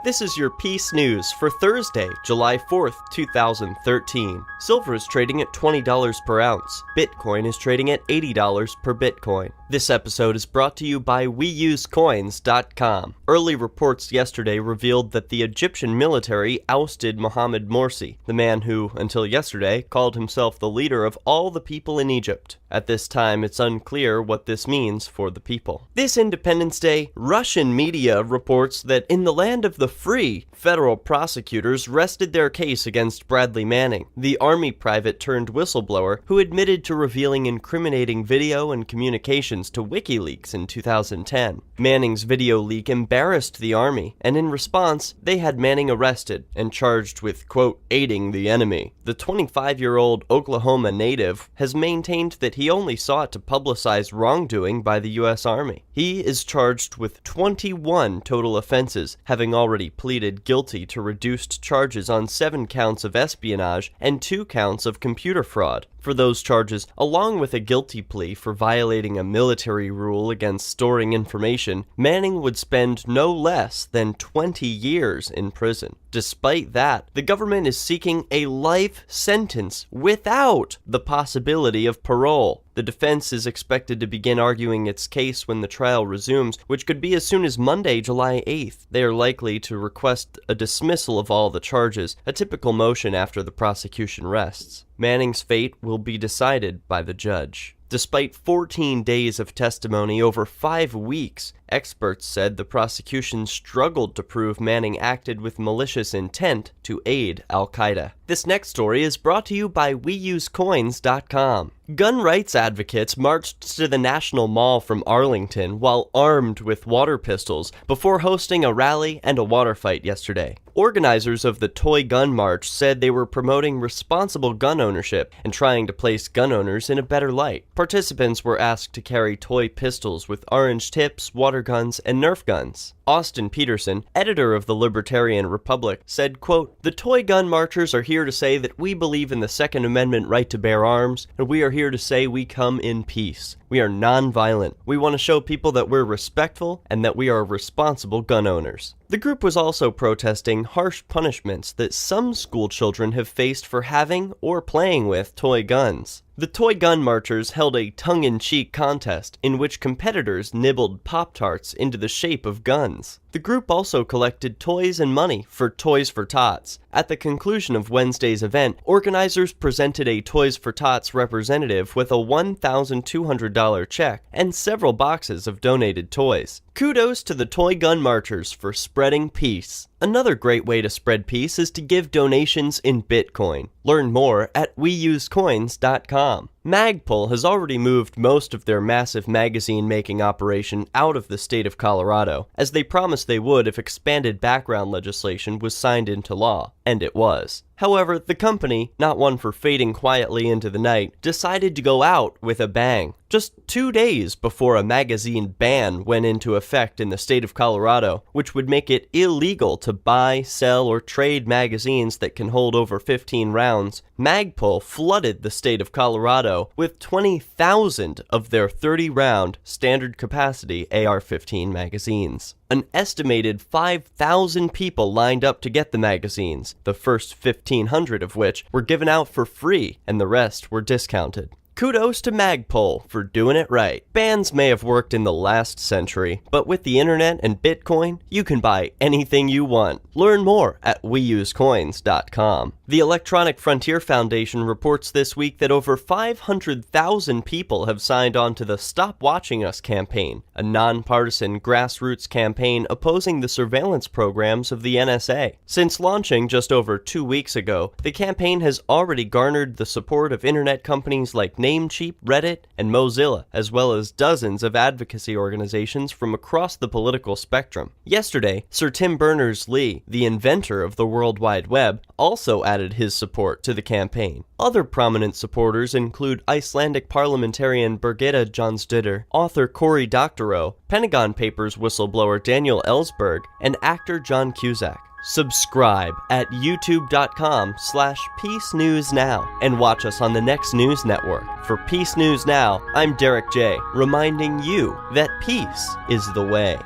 This is your Peace News for Thursday, July 4th, 2013. Silver is trading at $20 per ounce. Bitcoin is trading at $80 per Bitcoin. This episode is brought to you by WeUseCoins.com. Early reports yesterday revealed that the Egyptian military ousted Ousts Morsi, the man who, until yesterday, called himself the leader of all the people in Egypt. At this time, it's unclear what this means for the people. This Independence Day, Russian media reports that in the land of the free, federal prosecutors rested their case against Bradley Manning, the Army private turned whistleblower who admitted to revealing incriminating video and communications to WikiLeaks in 2010. Manning's video leak embarrassed the Army, and in response, they had Manning arrested and charged with, quote, aiding the enemy. The 25-year-old Oklahoma native has maintained that he only sought to publicize wrongdoing by the U.S. Army. He is charged with 21 total offenses, having already pleaded guilty to reduced charges on 7 counts of espionage and 2 counts of computer fraud. For those charges, along with a guilty plea for violating a military rule against storing information, Manning would spend no less than 20 years in prison. Despite that, the government is seeking a life sentence without the possibility of parole. The defense is expected to begin arguing its case when the trial resumes, which could be as soon as Monday, July 8th. They are likely to request a dismissal of all the charges, a typical motion after the prosecution rests. Manning's fate will be decided by the judge. Despite 14 days of testimony over 5 weeks, experts said the prosecution struggled to prove Manning acted with malicious intent to aid al-Qaeda. This next story is brought to you by WeUseCoins.com. Gun rights advocates marched to the National Mall from Arlington while armed with water pistols before hosting a rally and a water fight yesterday. Organizers of the Toy Gun March said they were promoting responsible gun ownership and trying to place gun owners in a better light. Participants were asked to carry toy pistols with orange tips, water guns, and Nerf guns. Austin Peterson, editor of the Libertarian Republic, said, quote, "The toy gun marchers are here to say that we believe in the Second Amendment right to bear arms, and we are here to say we come in peace. We are non-violent. We want to show people that we're respectful and that we are responsible gun owners." The group was also protesting harsh punishments that some school children have faced for having or playing with toy guns. The Toy Gun Marchers held a tongue-in-cheek contest in which competitors nibbled Pop-Tarts into the shape of guns. The group also collected toys and money for Toys for Tots. At the conclusion of Wednesday's event, organizers presented a Toys for Tots representative with a $1,200 check and several boxes of donated toys. Kudos to the Toy Gun Marchers for spreading peace. Another great way to spread peace is to give donations in Bitcoin. Learn more at WeUseCoins.com. Magpul has already moved most of their massive magazine-making operation out of the state of Colorado, as they promised they would if expanded background legislation was signed into law, and it was. However, the company, not one for fading quietly into the night, decided to go out with a bang. Just 2 days before a magazine ban went into effect in the state of Colorado, which would make it illegal to buy, sell, or trade magazines that can hold over 15 rounds, Magpul flooded the state of Colorado with 20,000 of their 30-round standard capacity AR-15 magazines. An estimated 5,000 people lined up to get the magazines, the first 1,500 of which were given out for free and the rest were discounted. Kudos to Magpul for doing it right. Bans may have worked in the last century, but with the internet and Bitcoin, you can buy anything you want. Learn more at WeUseCoins.com. The Electronic Frontier Foundation reports this week that over 500,000 people have signed on to the Stop Watching Us campaign, a nonpartisan grassroots campaign opposing the surveillance programs of the NSA. Since launching just over 2 weeks ago, the campaign has already garnered the support of internet companies like Namecheap, Reddit, and Mozilla, as well as dozens of advocacy organizations from across the political spectrum. Yesterday, Sir Tim Berners-Lee, the inventor of the World Wide Web, also added his support to the campaign. Other prominent supporters include Icelandic parliamentarian Birgitta Jonsdottir, author Cory Doctorow, Pentagon Papers whistleblower Daniel Ellsberg, and actor John Cusack. Subscribe at youtube.com/Peace News Now and watch us on the next news network. For Peace News Now, I'm Derek J, reminding you that peace is the way.